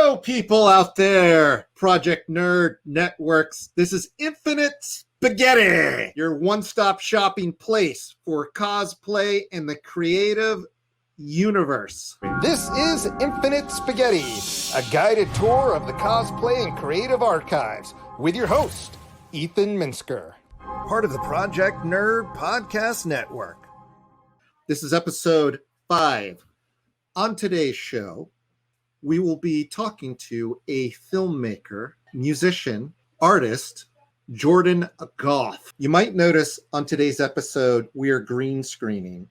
Hello, people out there, Project Nerd Networks. This is Infinite Spaghetti, your one-stop shopping place for cosplay and the creative universe. This is Infinite Spaghetti, a guided tour of the cosplay and creative archives with your host, Ethan Minsker. Part of the Project Nerd Podcast Network. This is episode 5. On today's show, we will be talking to a filmmaker, musician, artist, Jordin Goff. You might notice on today's episode, we are green screening.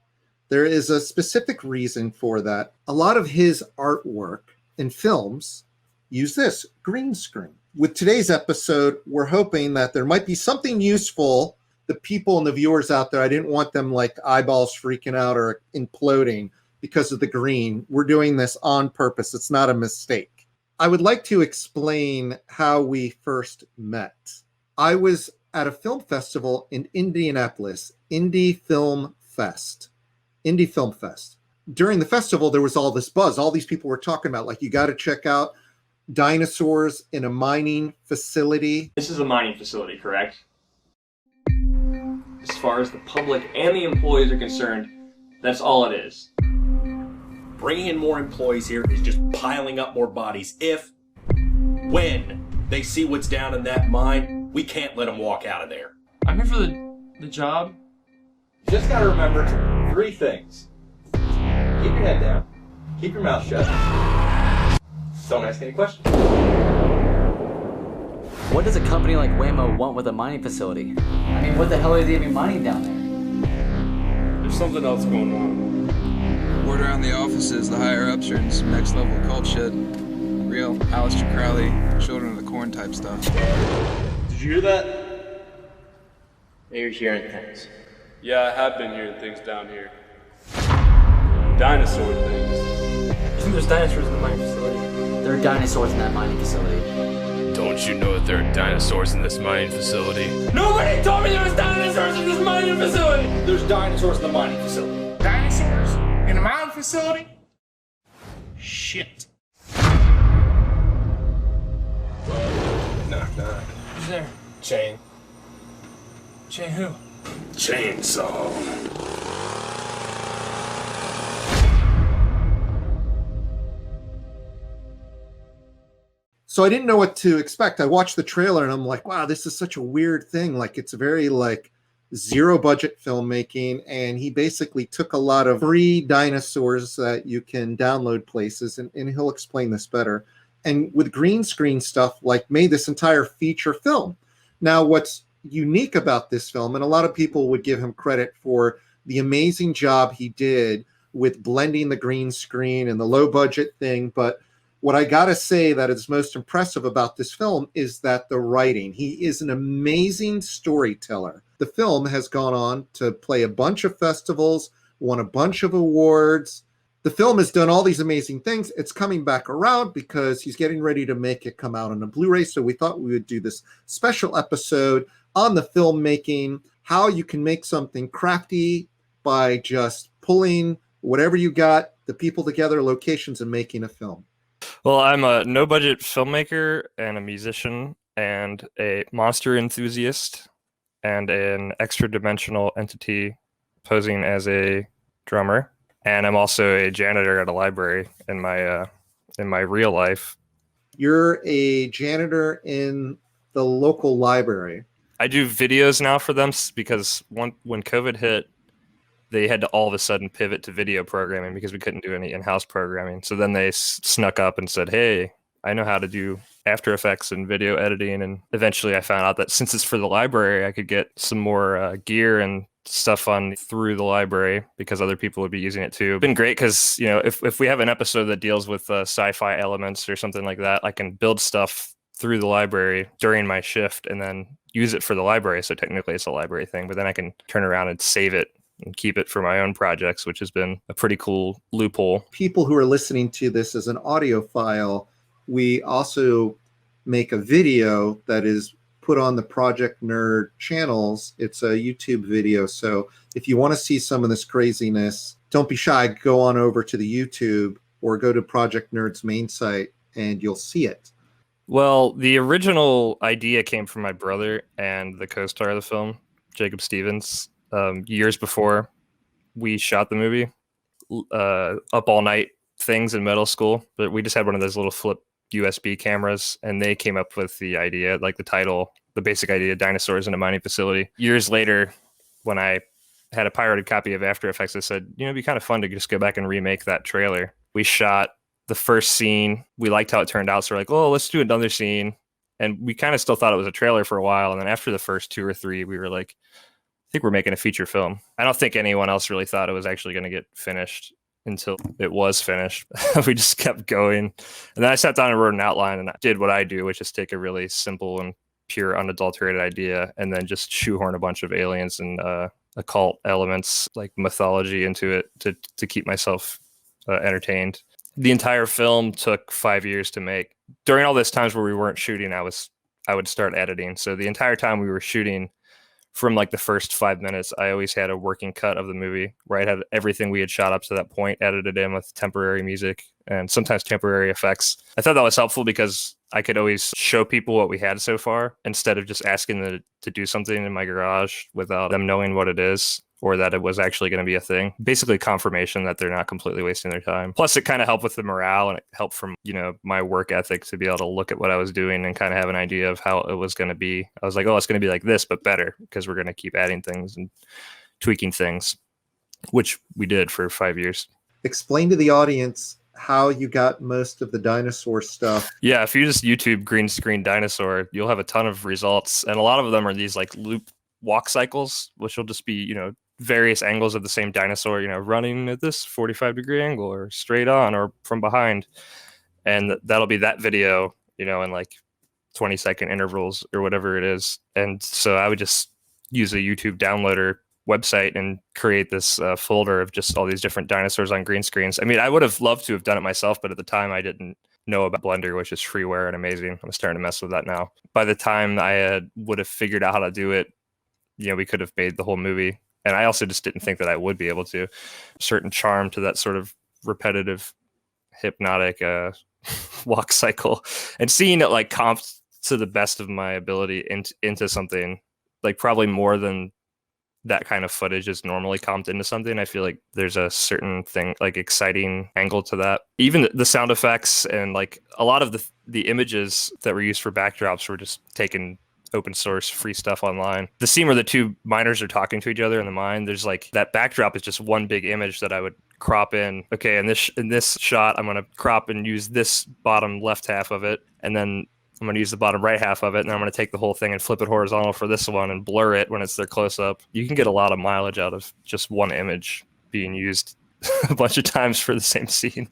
There is a specific reason for that. A lot of his artwork in films use this green screen. With today's episode, we're hoping that there might be something useful. The people and the viewers out there, I didn't want them like eyeballs freaking out or imploding because of the green. We're doing this on purpose. It's not a mistake. I would like to explain how we first met. I was at a film festival in Indianapolis, Indie Film Fest. During the festival, there was all this buzz. All these people were talking about, like, you got to check out dinosaurs in a mining facility. This is a mining facility, correct? As far as the public and the employees are concerned, that's all it is. Bringing in more employees here is just piling up more bodies. When they see what's down in that mine, we can't let them walk out of there. I'm here for the job. You just gotta remember 3 things. Keep your head down, keep your mouth shut, don't ask any questions. What does a company like Waymo want with a mining facility? I mean, what the hell are they even mining down there? There's something else going on. Word around the offices, the higher ups are in some next level cult shit. Real Aleister Crowley, Children of the Corn type stuff. Did you hear that? You're hearing things. Yeah, I have been hearing things down here. Dinosaur things. You think there's dinosaurs in the mining facility? There are dinosaurs in that mining facility. Don't you know that there are dinosaurs in this mining facility? Nobody told me there was dinosaurs in this mining facility! There's dinosaurs in the mining facility. Dinosaurs? In a mining facility? Shit. Knock, knock. Who's there? Chain. Chain who? Chainsaw. So I didn't know what to expect. I watched the trailer and I'm like, wow, this is such a weird thing. Like, it's very like zero budget filmmaking. And he basically took a lot of free dinosaurs that you can download places. And he'll explain this better. And with green screen stuff, like, made this entire feature film. Now, what's unique about this film, and a lot of people would give him credit for the amazing job he did with blending the green screen and the low budget thing. But what I got to say that is most impressive about this film is that the writing. He is an amazing storyteller. The film has gone on to play a bunch of festivals, won a bunch of awards. The film has done all these amazing things. It's coming back around because he's getting ready to make it come out on a Blu-ray. So we thought we would do this special episode on the filmmaking, how you can make something crafty by just pulling whatever you got, the people together, locations, and making a film. Well, I'm a no-budget filmmaker and a musician and a monster enthusiast and an extra-dimensional entity posing as a drummer. And I'm also a janitor at a library in my real life. You're a janitor in the local library. I do videos now for them because when COVID hit, they had to all of a sudden pivot to video programming because we couldn't do any in-house programming. So then they snuck up and said, hey, I know how to do After Effects and video editing. And eventually I found out that since it's for the library, I could get some more gear and stuff on through the library because other people would be using it too. It's been great because, you know, if we have an episode that deals with sci-fi elements or something like that, I can build stuff through the library during my shift and then use it for the library. So technically it's a library thing, but then I can turn around and save it and keep it for my own projects, which has been a pretty cool loophole. People who are listening to this as an audio file, we also make a video that is put on the Project Nerd channels. It's a YouTube video. So if you want to see some of this craziness, don't be shy. Go on over to the YouTube or go to Project Nerd's main site and you'll see it. Well, the original idea came from my brother and the co-star of the film, Jacob Stevens, years before we shot the movie. Up all night things in middle school, but we just had one of those little flip USB cameras, and they came up with the idea, like the title, the basic idea, dinosaurs in a mining facility. Years later, when I had a pirated copy of After Effects, I said, it'd be kind of fun to just go back and remake that trailer. We shot the first scene. We liked how it turned out, so we're like, oh, let's do another scene. And we kind of still thought it was a trailer for a while, and then after the first 2 or 3, we were like, I think we're making a feature film. I don't think anyone else really thought it was actually going to get finished until it was finished. We just kept going. And then I sat down and wrote an outline, and I did what I do, which is take a really simple and pure, unadulterated idea and then just shoehorn a bunch of aliens and occult elements like mythology into it to keep myself entertained. The entire film took 5 years to make. During all those times where we weren't shooting, I would start editing. So the entire time we were shooting, from like the first 5 minutes, I always had a working cut of the movie where I had everything we had shot up to that point edited in with temporary music and sometimes temporary effects. I thought that was helpful because I could always show people what we had so far instead of just asking them to do something in my garage without them knowing what it is or that it was actually going to be a thing. Basically confirmation that they're not completely wasting their time. Plus it kind of helped with the morale, and it helped from, my work ethic to be able to look at what I was doing and kind of have an idea of how it was going to be. I was like, oh, it's going to be like this, but better, because we're going to keep adding things and tweaking things, which we did for 5 years. Explain to the audience how you got most of the dinosaur stuff. Yeah, if you just YouTube green screen dinosaur, you'll have a ton of results. And a lot of them are these like loop walk cycles, which will just be, various angles of the same dinosaur, running at this 45-degree angle or straight on or from behind. And that'll be that video, in like 20-second intervals or whatever it is. And so I would just use a YouTube downloader website and create this folder of just all these different dinosaurs on green screens. I mean, I would have loved to have done it myself, but at the time I didn't know about Blender, which is freeware and amazing. I'm starting to mess with that now. By the time I would have figured out how to do it, we could have made the whole movie. And I also just didn't think that I would be able to. A certain charm to that sort of repetitive, hypnotic walk cycle, and seeing it like comped to the best of my ability into something, like probably more than that kind of footage is normally comped into something. I feel like there's a certain thing, like exciting angle to that. Even the sound effects and like a lot of the images that were used for backdrops were just taken open source free stuff online. The scene where the two miners are talking to each other in the mine, there's like that backdrop is just one big image that I would crop in. Okay, in this shot, I'm going to crop and use this bottom left half of it, and then I'm going to use the bottom right half of it, and then I'm going to take the whole thing and flip it horizontal for this one and blur it when it's their close up. You can get a lot of mileage out of just one image being used a bunch of times for the same scene.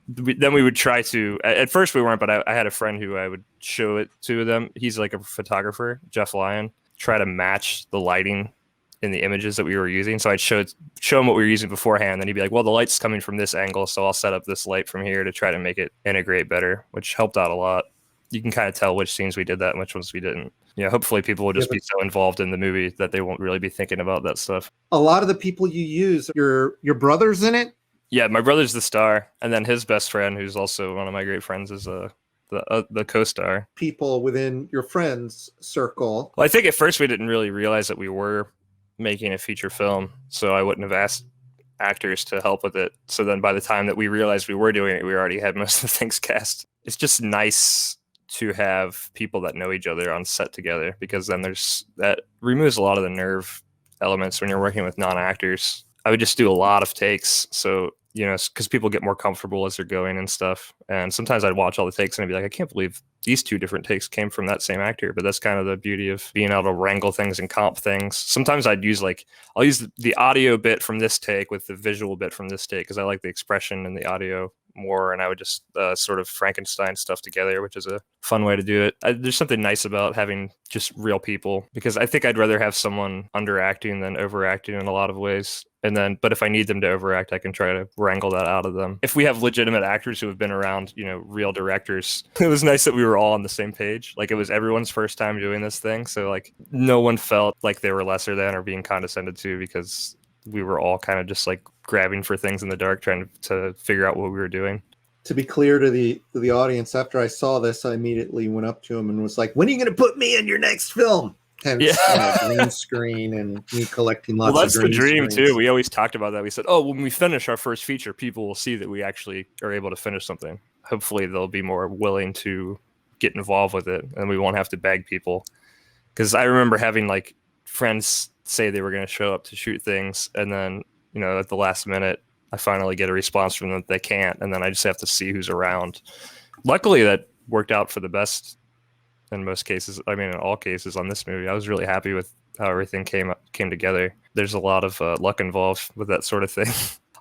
Then we would try to, at first we weren't, but I had a friend who I would show it to them. He's like a photographer, Jeff Lyon, try to match the lighting in the images that we were using. So I'd show him what we were using beforehand. Then he'd be like, well, the light's coming from this angle, so I'll set up this light from here to try to make it integrate better, which helped out a lot. You can kind of tell which scenes we did that and which ones we didn't. Hopefully people will just be so involved in the movie that they won't really be thinking about that stuff. A lot of the people you use, your brother's in it? Yeah, my brother's the star, and then his best friend, who's also one of my great friends, is the co-star. People within your friends' circle. Well, I think at first we didn't really realize that we were making a feature film, so I wouldn't have asked actors to help with it. So then by the time that we realized we were doing it, we already had most of the things cast. It's just nice to have people that know each other on set together, because then that removes a lot of the nerve elements when you're working with non-actors. I would just do a lot of takes, so because people get more comfortable as they're going and stuff. And sometimes I'd watch all the takes and I'd be like, I can't believe these 2 different takes came from that same actor. But that's kind of the beauty of being able to wrangle things and comp things. Sometimes I'll use the audio bit from this take with the visual bit from this take, because I like the expression in the audio more, and I would just sort of Frankenstein stuff together, which is a fun way to do it. There's something nice about having just real people, because I think I'd rather have someone underacting than overacting in a lot of ways. But if I need them to overact, I can try to wrangle that out of them. If we have legitimate actors who have been around, real directors, it was nice that we were all on the same page. Like, it was everyone's first time doing this thing. So like no one felt like they were lesser than or being condescended to, because we were all kind of just like grabbing for things in the dark, trying to figure out what we were doing. To be clear to the audience, after I saw this, I immediately went up to him and was like, "When are you going to put me in your next film?" Hence, green screen and me collecting lots of green screens. Well, that's the dream too. We always talked about that. We said, "Oh, when we finish our first feature, people will see that we actually are able to finish something. Hopefully, they'll be more willing to get involved with it, and we won't have to beg people." Because I remember having like friends say they were going to show up to shoot things, and then at the last minute, I finally get a response from them that they can't, and then I just have to see who's around. Luckily, that worked out for the best in most cases. I mean, in all cases on this movie, I was really happy with how everything came together. There's a lot of luck involved with that sort of thing.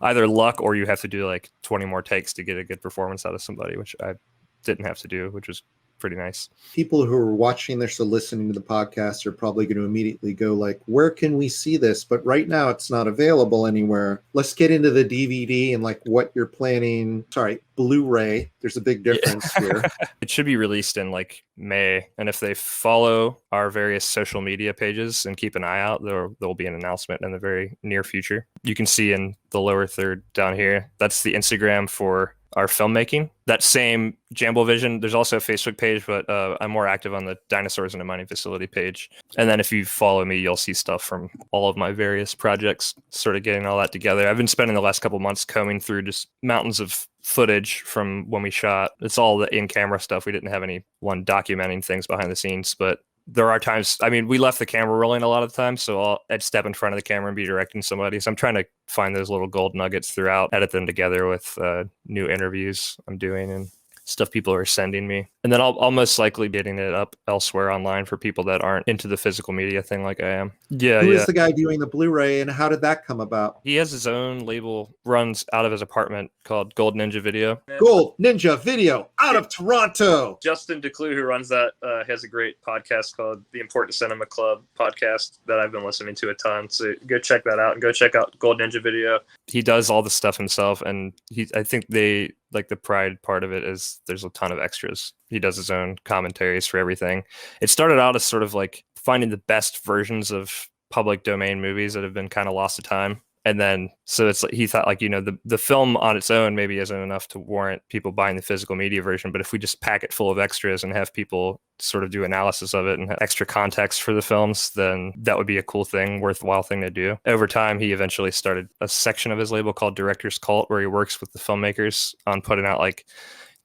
Either luck or you have to do like 20 more takes to get a good performance out of somebody, which I didn't have to do, which was pretty nice. People who are watching this or listening to the podcast are probably going to immediately go like, where can we see this? But right now it's not available anywhere. Let's get into the DVD and like what you're planning. Sorry, Blu-ray. There's a big difference here. It should be released in like May. And if they follow our various social media pages and keep an eye out, there'll be an announcement in the very near future. You can see in the lower third down here, that's the Instagram for our filmmaking. That same Jambo Vision, there's also a Facebook page, but I'm more active on the Dinosaurs in a Mining Facility page. And then if you follow me, you'll see stuff from all of my various projects, sort of getting all that together. I've been spending the last couple months combing through just mountains of footage from when we shot. It's all the in-camera stuff. We didn't have anyone documenting things behind the scenes, but there are times, I mean, we left the camera rolling a lot of the time, so I'd step in front of the camera and be directing somebody. So I'm trying to find those little gold nuggets throughout, edit them together with new interviews I'm doing and stuff people are sending me. And then I'll most likely be getting it up elsewhere online for people that aren't into the physical media thing like I am. Yeah. Who is the guy doing the Blu-ray and how did that come about? He has his own label, runs out of his apartment called Gold Ninja Video. Gold Ninja Video out of Toronto. Justin DeClue, who runs that, has a great podcast called The Important Cinema Club podcast that I've been listening to a ton. So go check that out and go check out Gold Ninja Video. He does all the stuff himself, and I think they like the pride part of it is there's a ton of extras. He does his own commentaries for everything. It started out as sort of like finding the best versions of public domain movies that have been kind of lost to time. And then, so it's like, he thought like, the film on its own maybe isn't enough to warrant people buying the physical media version. But if we just pack it full of extras and have people sort of do analysis of it and have extra context for the films, then that would be a cool thing, worthwhile thing to do. Over time, he eventually started a section of his label called Director's Cult, where he works with the filmmakers on putting out like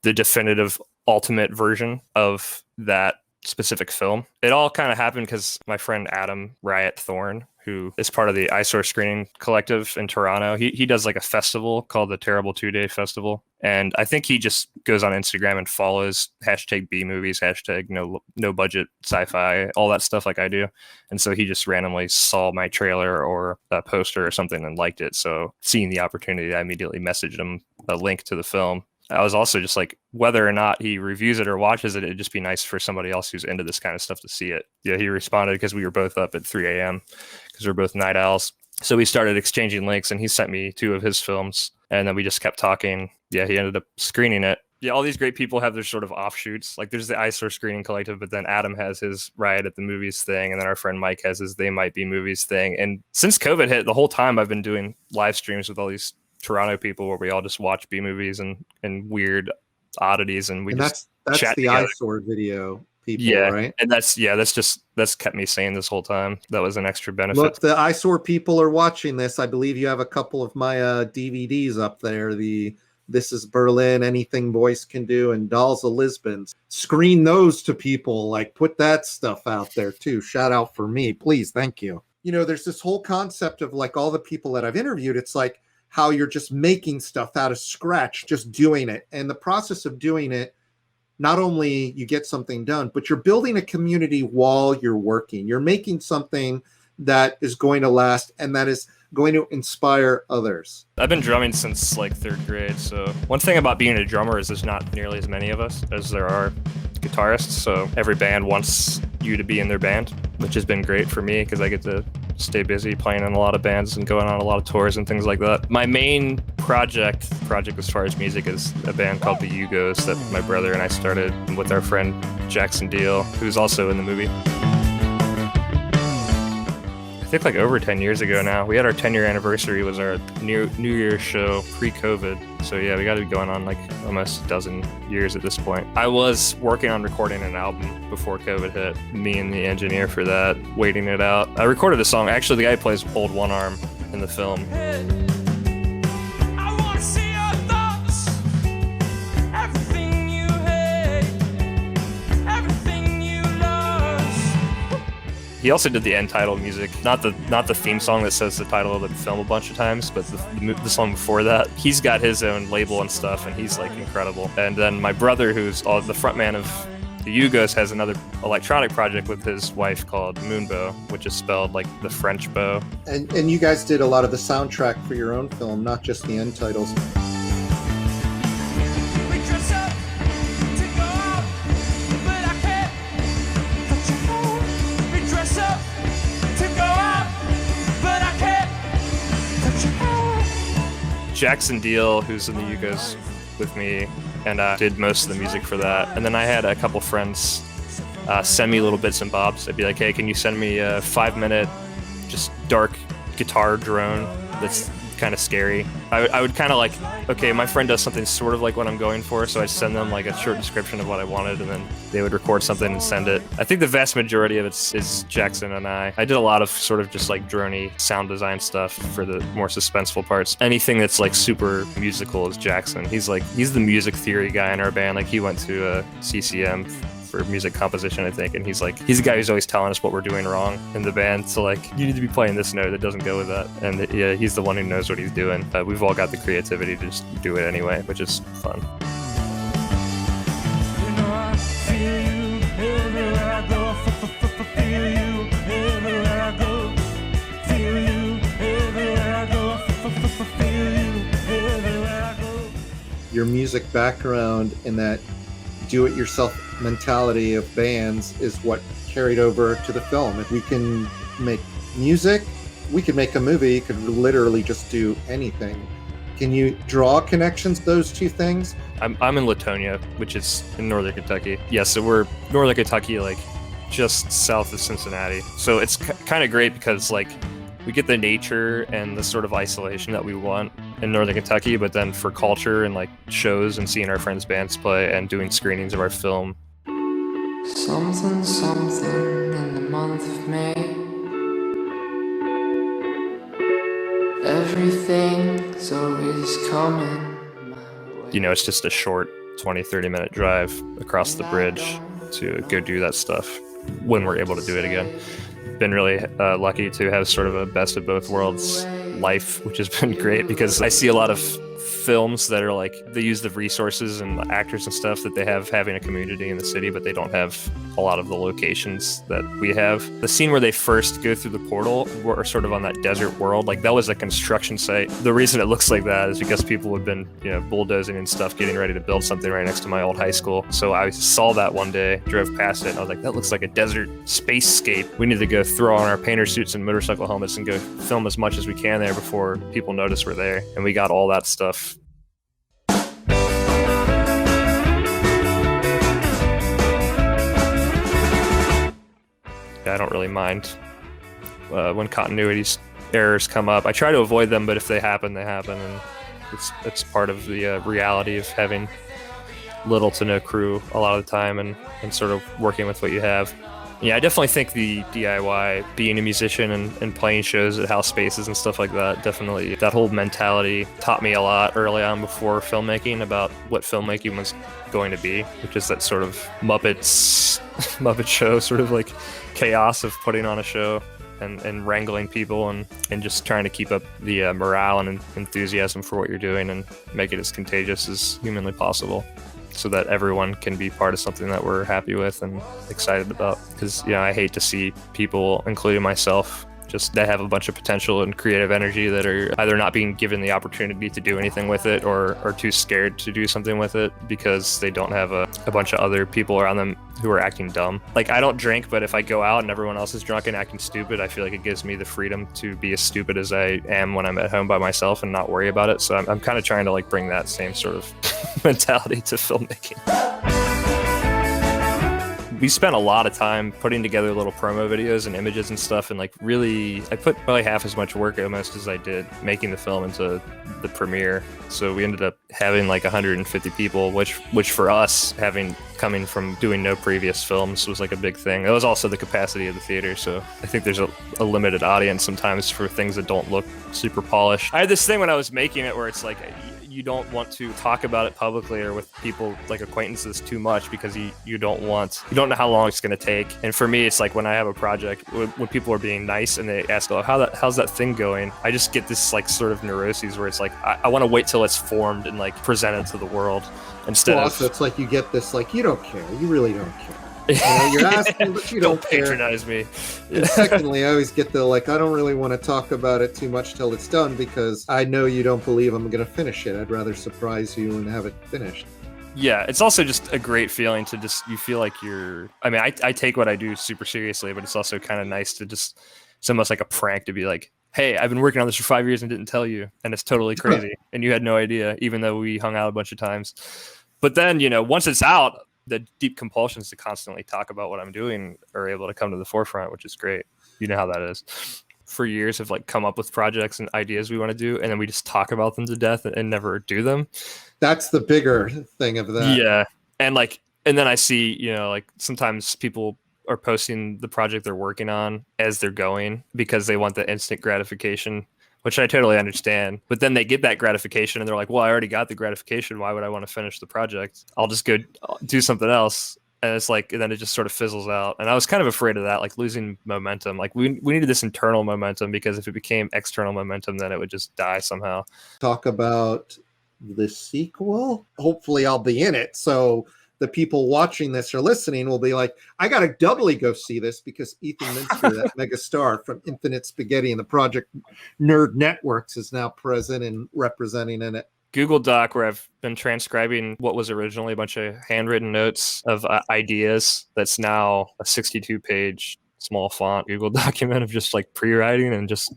the definitive ultimate version of that specific film. It all kind of happened because my friend Adam Riot Thorne, who is part of the Eyesore Screening Collective in Toronto, he does like a festival called the Terrible 2-Day Festival. And I think he just goes on Instagram and follows hashtag B movies, hashtag no budget sci-fi, all that stuff like I do. And so he just randomly saw my trailer or a poster or something and liked it. So seeing the opportunity, I immediately messaged him a link to the film. I was also just like, whether or not he reviews it or watches it, it'd just be nice for somebody else who's into this kind of stuff to see it. Yeah, he responded because we were both up at 3 a.m. because we're both night owls. So we started exchanging links and he sent me 2 of his films and then we just kept talking. Yeah, he ended up screening it. Yeah, all these great people have their sort of offshoots. Like there's the Eyesore Screening Collective, but then Adam has his Riot at the Movies thing. And then our friend Mike has his They Might Be Movies thing. And since COVID hit, the whole time I've been doing live streams with all these Toronto people where we all just watch B movies and weird oddities and just that's chat the together. Eyesore video people, yeah, right? And that's kept me sane this whole time. That was an extra benefit. Look, the Eyesore people are watching this. I believe you have a couple of my DVDs up there. The This Is Berlin, Anything Boys Can Do, and Dolls of Lisbon. Screen those to people. Like put that stuff out there too. Shout out for me, please. Thank you. There's this whole concept of like all the people that I've interviewed. It's like how you're just making stuff out of scratch, just doing it. And the process of doing it, not only you get something done, but you're building a community while you're working. You're making something that is going to last and that is going to inspire others. I've been drumming since like 3rd grade. So one thing about being a drummer is there's not nearly as many of us as there are guitarists. So every band wants you to be in their band, which has been great for me because I get to stay busy playing in a lot of bands and going on a lot of tours and things like that. My main project as far as music is a band called the Yugos that my brother and I started with our friend Jackson Deal, who's also in the movie. I think like over 10 years ago now. We had our 10-year anniversary, was our New Year's show pre-COVID. So yeah, we got to be going on like almost a dozen years at this point. I was working on recording an album before COVID hit. Me and the engineer for that, waiting it out. I recorded a song. Actually, the guy who plays Old One Arm in the film. He also did the end title music, not the theme song that says the title of the film a bunch of times, but the song before that. He's got his own label and stuff, and he's like incredible. And then my brother, who's the frontman of the Yugos, has another electronic project with his wife called Moonbow, which is spelled like the French bow. And you guys did a lot of the soundtrack for your own film, not just the end titles. Jackson Deal, who's in the Yugos with me, and did most of the music for that. And then I had a couple friends send me little bits and bobs. I'd be like, hey, can you send me a 5-minute just dark guitar drone that's kind of scary? I would kind of like, okay, my friend does something sort of like what I'm going for, so I'd send them like a short description of what I wanted, and then they would record something and send it. I think the vast majority of it is Jackson and I. I did a lot of sort of just like drony sound design stuff for the more suspenseful parts. Anything that's like super musical is Jackson. He's the music theory guy in our band. Like he went to CCM for music composition, I think, and he's the guy who's always telling us what we're doing wrong in the band. So like, you need to be playing this note that doesn't go with that, and yeah, he's the one who knows what he's doing. We've all got the creativity to just do it anyway, which is fun. Your music background and that do-it-yourself mentality of bands is what carried over to the film. If we can make music, we could make a movie. You could literally just do anything. Can you draw connections, those two things? I'm in Latonia, which is in northern Kentucky. Yeah, so we're northern Kentucky, like just south of Cincinnati. So it's kind of great because like we get the nature and the sort of isolation that we want in northern Kentucky, but then for culture and like shows and seeing our friends' bands play and doing screenings of our film. Something, something in the month of May. Everything's always coming my way. You know, it's just a short 20-30 minute drive across the bridge to go do that stuff when we're able to do it again. Been really lucky to have sort of a best of both worlds life, which has been great because I see a lot of films that are like, they use the resources and the actors and stuff that they have having a community in the city, but they don't have a lot of the locations that we have. The scene where they first go through the portal, we're sort of on that desert world, like that was a construction site. The reason it looks like that is because people have been, you know, bulldozing and stuff, getting ready to build something right next to my old high school. So I saw that one day, drove past it, and I was like, that looks like a desert spacescape. We need to go throw on our painter suits and motorcycle helmets and go film as much as we can there before people notice we're there. And we got all that stuff. I don't really mind when continuity errors come up. I try to avoid them, but if they happen, they happen, and it's part of the reality of having little to no crew a lot of the time and sort of working with what you have. Yeah, I definitely think the DIY, being a musician and playing shows at house spaces and stuff like that, definitely that whole mentality taught me a lot early on before filmmaking about what filmmaking was going to be, which is that sort of Muppet show, sort of like chaos of putting on a show and wrangling people and just trying to keep up the morale and enthusiasm for what you're doing and make it as contagious as humanly possible, so that everyone can be part of something that we're happy with and excited about. Because, you know, I hate to see people, including myself, just that have a bunch of potential and creative energy that are either not being given the opportunity to do anything with it or are too scared to do something with it because they don't have a bunch of other people around them who are acting dumb. Like, I don't drink, but if I go out and everyone else is drunk and acting stupid, I feel like it gives me the freedom to be as stupid as I am when I'm at home by myself and not worry about it. So I'm kind of trying to like bring that same sort of mentality to filmmaking. we spent a lot of time putting together little promo videos and images and stuff, and like really, I put probably half as much work almost as I did making the film into the premiere. So we ended up having like 150 people, which for us, coming from doing no previous films, was like a big thing. It was also the capacity of the theater, so I think there's a limited audience sometimes for things that don't look super polished. I had this thing when I was making it where it's like, you don't want to talk about it publicly or with people like acquaintances too much because you don't know how long it's going to take. And for me, it's like when I have a project, when people are being nice and they ask, oh, how's that thing going? I just get this like sort of neuroses where it's like, I want to wait till it's formed and like presented to the world instead of... Also, it's like you get this, like, you don't care. You really don't care. You know, you're asking, but you don't care. Patronize me. And secondly, I always get the, like, I don't really want to talk about it too much till it's done because I know you don't believe I'm going to finish it. I'd rather surprise you and have it finished. Yeah, it's also just a great feeling to just, you feel like I mean, I take what I do super seriously, but it's also kind of nice to just, it's almost like a prank to be like, hey, I've been working on this for 5 years and didn't tell you, and it's totally crazy, and you had no idea, even though we hung out a bunch of times. But then, you know, once it's out, the deep compulsions to constantly talk about what I'm doing are able to come to the forefront, which is great. You know how that is. For years, have like come up with projects and ideas we want to do, and then we just talk about them to death and never do them. That's the bigger thing of that. Yeah, and then I see, you know, like sometimes people are posting the project they're working on as they're going because they want the instant gratification, which I totally understand. But then they get that gratification and they're like, well, I already got the gratification. Why would I want to finish the project? I'll just go do something else. And it's like, and then it just sort of fizzles out. And I was kind of afraid of that, like losing momentum. Like we needed this internal momentum because if it became external momentum, then it would just die somehow. Talk about the sequel. Hopefully I'll be in it. So the people watching this or listening will be like, I got to doubly go see this because Ethan Minsker, that mega star from Infinite Spaghetti and the Project Nerd Networks, is now present and representing in it. Google Doc, where I've been transcribing what was originally a bunch of handwritten notes of ideas. That's now a 62-page small font Google document of just like pre-writing and just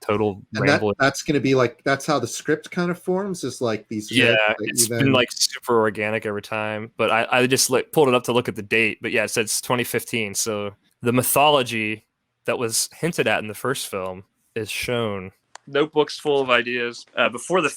total rambling. That's going to be like, that's how the script kind of forms, is like these. Yeah, it's been like super organic over time, but I just pulled it up to look at the date. But yeah, it says 2015. So the mythology that was hinted at in the first film is shown. Notebooks full of ideas. Before the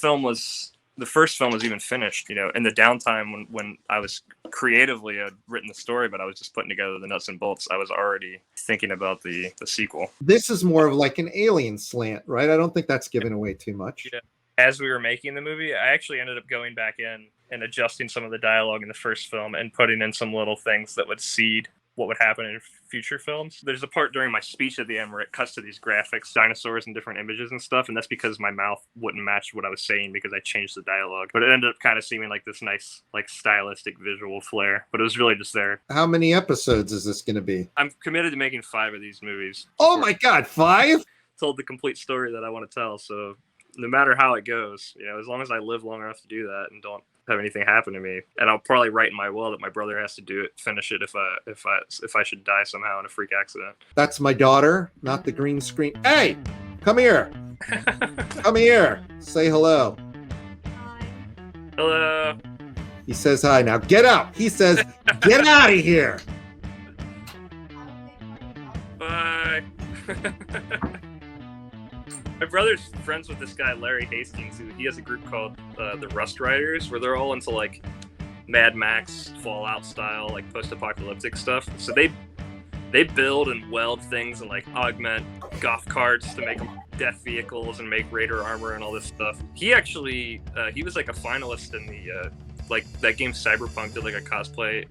first film was even finished, you know, in the downtime when I was creatively had written the story, but I was just putting together the nuts and bolts, I was already thinking about the sequel. This is more of like an alien slant, right? I don't think that's giving away too much. Yeah. As we were making the movie, I actually ended up going back in and adjusting some of the dialogue in the first film and putting in some little things that would seed what would happen in future films. There's a part during my speech at the end where it cuts to these graphics, dinosaurs and different images and stuff, and that's because my mouth wouldn't match what I was saying because I changed the dialogue. But it ended up kind of seeming like this nice, like stylistic visual flair, but it was really just there. How many episodes is this going to be? I'm committed to making 5 of these movies. Oh my God, 5? Told the complete story that I want to tell, so no matter how it goes, you know, as long as I live long enough to do that and don't have anything happen to me, and I'll probably write in my will that my brother has to do it, finish it if I should die somehow in a freak accident. That's my daughter, not the green screen. Hey, come here. Come here. Say hello. Hello. He says hi. Now get out. He says, get out of here. Bye. My brother's friends with this guy, Larry Hastings. He has a group called the Rust Riders, where they're all into like Mad Max, Fallout style, like post-apocalyptic stuff. So they build and weld things and like augment golf carts to make them death vehicles and make Raider armor and all this stuff. He actually, he was like a finalist in the, like that game Cyberpunk, did like a cosplay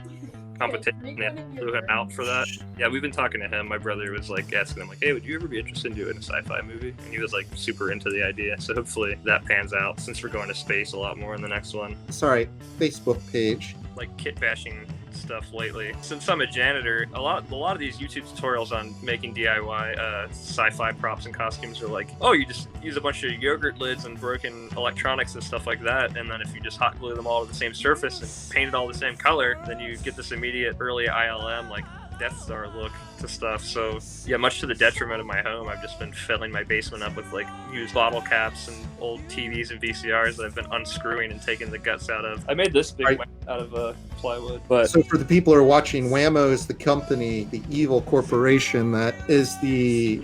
competition and threw him out for that. Yeah, we've been talking to him. My brother was like asking him like, hey, would you ever be interested in doing a sci-fi movie? And he was like super into the idea. So hopefully that pans out since we're going to space a lot more in the next one. Sorry, Facebook page. Like kit bashing stuff lately. Since I'm a janitor, a lot of these YouTube tutorials on making DIY sci-fi props and costumes are like, oh, you just use a bunch of yogurt lids and broken electronics and stuff like that, and then if you just hot glue them all to the same surface and paint it all the same color, then you get this immediate early ILM like Death Star look to stuff. So yeah, much to the detriment of my home, I've just been filling my basement up with like used bottle caps and old TVs and VCRs that I've been unscrewing and taking the guts out of. I made this big out of plywood. But so for the people who are watching, Whammo is the company, the evil corporation that is the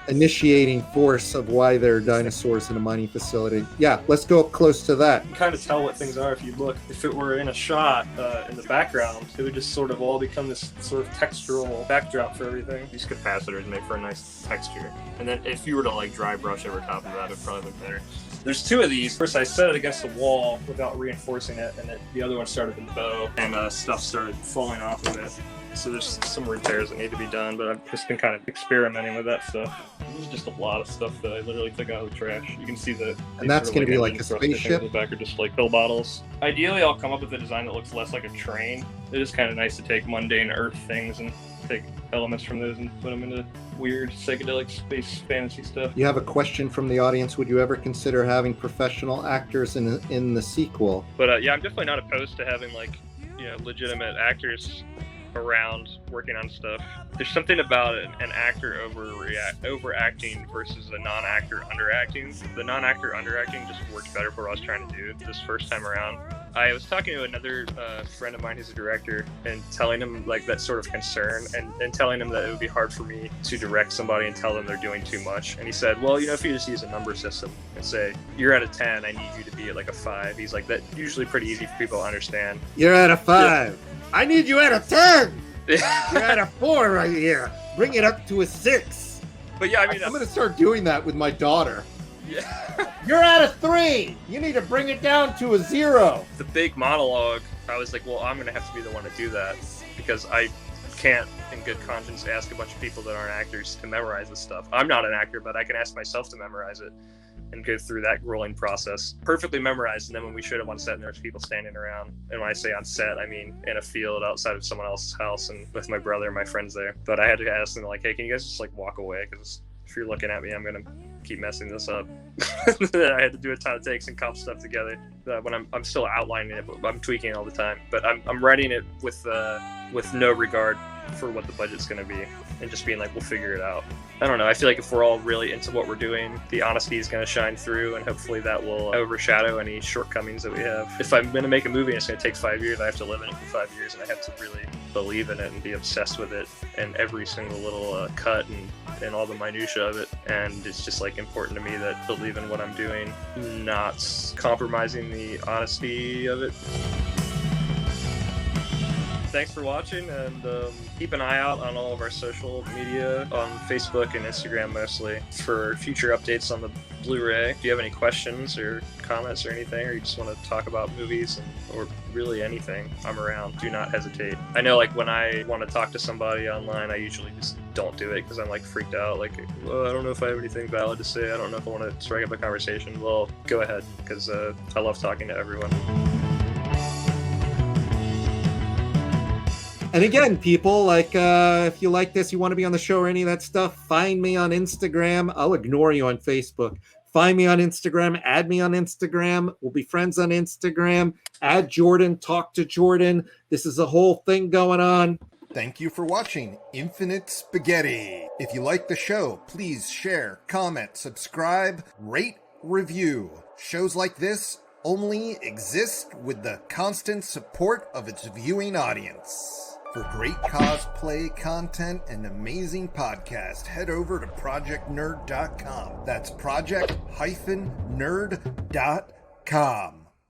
initiating force of why there are dinosaurs in a mining facility. Yeah, let's go up close to that. You can kind of tell what things are if you look. If it were in a shot in the background, it would just sort of all become this sort of textural backdrop for everything. These capacitors make for a nice texture. And then if you were to like dry brush over top of that, it would probably look better. There's two of these. First, I set it against the wall without reinforcing it, and the other one started in the bow, and stuff started falling off of it. So there's some repairs that need to be done, but I've just been kind of experimenting with that stuff. There's just a lot of stuff that I literally took out of the trash. You can see that. And that's going to be like a spaceship? In the back are just like pill bottles. Ideally, I'll come up with a design that looks less like a train. It is kind of nice to take mundane Earth things and take elements from those and put them into weird psychedelic space fantasy stuff. You have a question from the audience. Would you ever consider having professional actors in the sequel? But yeah, I'm definitely not opposed to having like, you know, legitimate actors around working on stuff. There's something about an actor overacting versus a non-actor underacting. The non-actor underacting just worked better for what I was trying to do this first time around. I was talking to another friend of mine who's a director and telling him like that sort of concern and telling him that it would be hard for me to direct somebody and tell them they're doing too much. And he said, well, you know, if you just use a number system and say, you're at a 10, I need you to be at like a 5. He's like, that's usually pretty easy for people to understand. You're at a 5. Yeah. I need you at a 10. You're at a 4 right here. Bring it up to a 6. But yeah, I mean, I'm going to start doing that with my daughter. Yeah. You're at a 3. You need to bring it down to a 0. The big monologue, I was like, well, I'm going to have to be the one to do that because I can't, in good conscience, ask a bunch of people that aren't actors to memorize this stuff. I'm not an actor, but I can ask myself to memorize it and go through that rolling process. Perfectly memorized, and then when we showed up on set and there's people standing around, and when I say on set, I mean in a field outside of someone else's house and with my brother and my friends there. But I had to ask them like, hey, can you guys just like walk away? Because if you're looking at me, I'm gonna keep messing this up. I had to do a ton of takes and comp stuff together. When I'm still outlining it, but I'm tweaking it all the time. But I'm writing it with no regard for what the budget's gonna be, and just being like, we'll figure it out. I don't know. I feel like if we're all really into what we're doing, the honesty is going to shine through, and hopefully that will overshadow any shortcomings that we have. If I'm going to make a movie and it's going to take 5 years, I have to live in it for 5 years, and I have to really believe in it and be obsessed with it and every single little cut and all the minutia of it. And it's just like important to me that believe in what I'm doing, not compromising the honesty of it. Thanks for watching, and keep an eye out on all of our social media on Facebook and Instagram mostly for future updates on the Blu-ray. If you have any questions or comments or anything, or you just want to talk about movies or really anything, I'm around. Do not hesitate. I know like when I want to talk to somebody online, I usually just don't do it because I'm like freaked out. Like, well, I don't know if I have anything valid to say. I don't know if I want to strike up a conversation. Well, go ahead, because I love talking to everyone. And again, people, like, if you like this, you want to be on the show or any of that stuff, find me on Instagram. I'll ignore you on Facebook. Find me on Instagram. Add me on Instagram. We'll be friends on Instagram. Add Jordin. Talk to Jordin. This is a whole thing going on. Thank you for watching Infinite Spaghetti. If you like the show, please share, comment, subscribe, rate, review. Shows like this only exist with the constant support of its viewing audience. For great cosplay content and amazing podcast, head over to projectnerd.com. That's project-nerd.com.